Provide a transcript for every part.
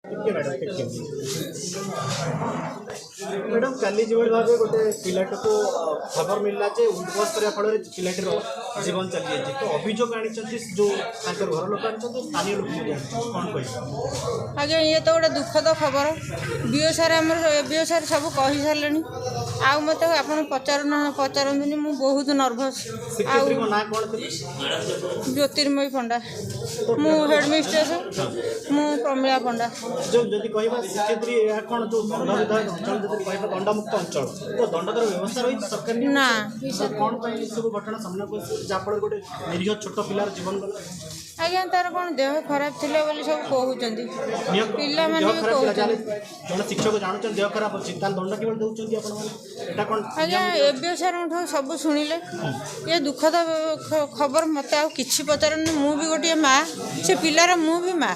madam काली जो भाव गोटे पिलाट को खबर मिलला जे उद्घोष करने फल पिलाटर जीवन चली जाए तो अभियोग आनी जो घर लोक आनी स्थानीय लोक कौन कह आज्ञा ये तो गोटे दुखद खबर बीओ सार आम बीओ सार सब कही सारे आउ मत आप पचारनी मु बहुत नर्भस ना कौन ज्योतिर्मयी पंडा मु हेडमिस्ट्रेस मु प्रमिला पंडा जो जदि कहबा शिक्षयित्री या कौन जो दंड विधायक अंचल जदि कहबा दंडमुक्त अंचल तो दंडदर व्यवस्था रही सरकार ना कौन सब घटना सामना को जहाँफल गोटे निरीह छोट पिलार जीवन गला आज्ञा तार कौन देह खराब थिले बोली सब कहउचंदी पिला माने भी कहउचंदी जण शिक्षक जानछन देह खराब अछि ताल दंड केवल दउचंदी आपण माने एटा कोन आज्ञा एबे सर उठो सब सुनिले ये दुखद खबर मते आ किछि पचारन मु भी गोटे माँ से पिलार मु भी माँ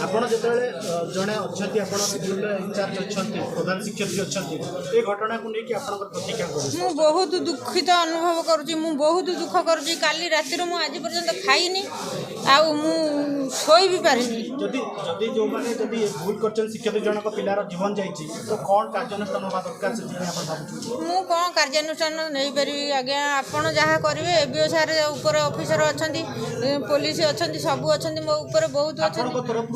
आपण जेतले जणे अछंती आपण स्कूल इंचार्ज अछंती प्रधान शिक्षक अछंती ए घटना को लेके आपनकर प्रतिक्रिया करू मु बहुत दुखित अनुभव करूची मु बहुत दुख करूची काली राति रो मु आज पर्यंत खाइनी आउ मु सोई भी पारिनी जदि जदि जो माने जदि भूल करछन शिक्षक जनक पिलार जीवन जाईची तो कोन कार्यानुष्ठान होबा दरकार से आपण भाबुछु मु कोन कार्यानुष्ठान नै परिबी आज्ञा आपण जहा करिवे एबीओ सार ऊपर ऑफिसर अछंती पुलिस अछंती सब अछंती मो ऊपर बहुत अछंती तरफ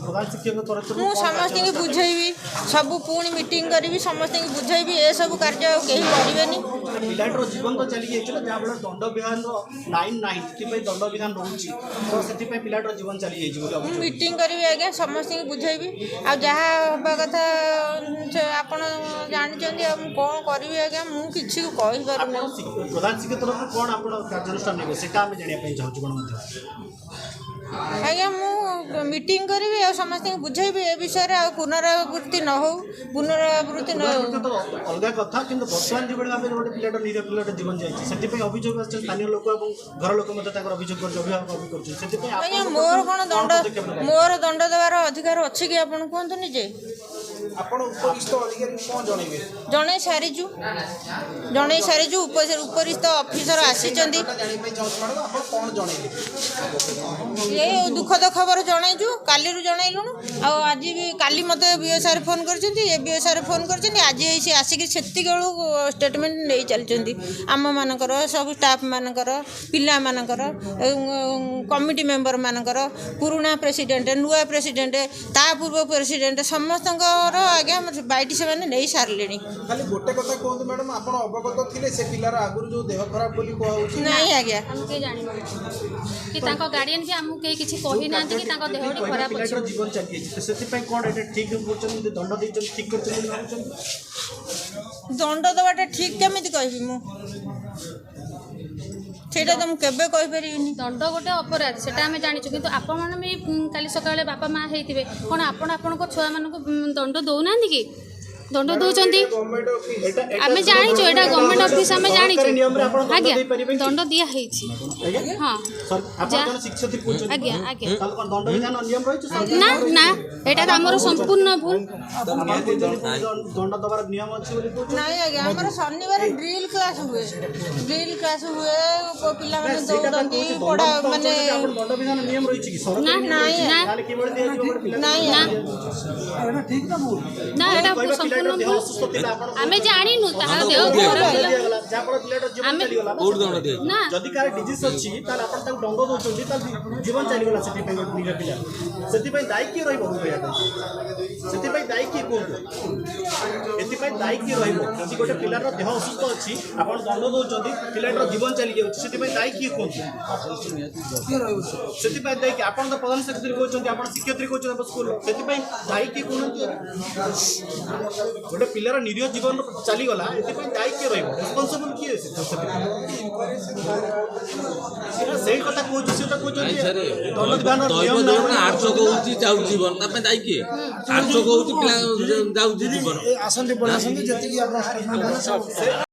प्रधान शिक्षक तरफ मु समस्त के बुझेबी सब पुणी मीटिंग करी समस्त के बुझेबी ए सब कार्य केही करिवेनी पिलाटर जीवन तो चली जाइछला जहाँ फल दंड विधान 99 से दंड विधान रोची तो से पिलाटर जीवन चली जाइछ बोली मीटिंग करी आज्ञा समस्त के बुझेबी आ जहा होबा कथा आपण जानिचंदी आ कोन करिवे आज्ञा मु किछि कहि पारुनी प्रधान शिक्षक तरफ कोन आपण कार्यानुष्ठान नेबे सेटा हम जानिया पई चाहछु कोन मध्ये आज्ञा मु मीटिंग करी आ समस्त बुझेबी ए विषय आ पुनरावृत्ति न हो पुनरावृत्ति न हो तो अलग कथा किंतु वर्तमान जो भाव गोटे पिलाटर निरीह पिलाटर जीवन जाइए से अभियोग आस स्थानीय लोक और घर लोक अभियोग कर अभिभावक कर आज्ञा मोर कौन दंड मोर दंड देवार अधिकार अच्छी कि आप कहतु निजे जन सारीजु उपरिस्थ ऑफिसर आसी ये दुखद खबर जनईजु काली जनइलु आज भी काली मत बीओ सार फोन कर बीओ सार फोन कर आज से आसिक से स्टेटमेंट नहीं चलती आम मानकर सब स्टाफ मानकर पिला मानकर कमिटी मेंबर मानकर पुराना प्रेसिडेंट नुआ प्रेसिडेंट ता पूर्व प्रेसिडेंट समस्त आज्ञा बैठी से नहीं सारे खाली गोटे कथा कहतु मैडम आप अवगत थे से पिलार आगुरी जो देह खराब बोली कहूँ नहीं आज्ञा कि गार्डियन भी आमको कहीं किसी कही ना कि देह खराब पिलाटर जीवन चली जाइए से कोन एटा ठीक करछन दंड देछन ठीक करछन भाबुछन दंड दबाटा ठीक केमिति कहबी मु सेटा तो मुझे कही पारिनी दंड गोटे अपराध से आम जाचु कि आपण भी काली सकाଳେ बापा माँ होते कौन आपण छुआ मान दंड दौना कि दंड दौरान आम जाचु यहाँ गवर्नमेंट ऑफिस आम जाचु आज्ञा दंड दिखाई हाँ आज्ञा आज्ञा ना ना यहाँ आमर संपूर्ण भूल नहीं आज्ञा आमर शनिवार ड्रिल क्लास हुए पिला माने दौड़ती पढ़ा माने ना नहीं ना ना संपूर्ण भूल आम जानू ना जदि कार डिजीज अछि ताल आपण ताक दंड दोचोंदी ताल जीवन चली गला सेति पे निगा पिला सेति पे दायी की रहबो भैया सेति पे दायी की कोन एति पे दायी की रहबो जदि गोटे पिलार देह असुस्थ अछि आपण दंड दोचोंदी पिलार जीवन चली जाउछि सेति पे दायी की कोन सेति पे दायी की आपण तो प्रधान सेक्रेटरी कहउछन्ती आपण शिक्षयित्री कहउछन्ती स्कूल सेति पे दायी की कोन गोटे पिलार निरीह जीवन चली गला एति पे दायी की रहबो रिस्पांसिबल की सही कथा कहूँ से जीवन दायी किए आठ जीवन आसंती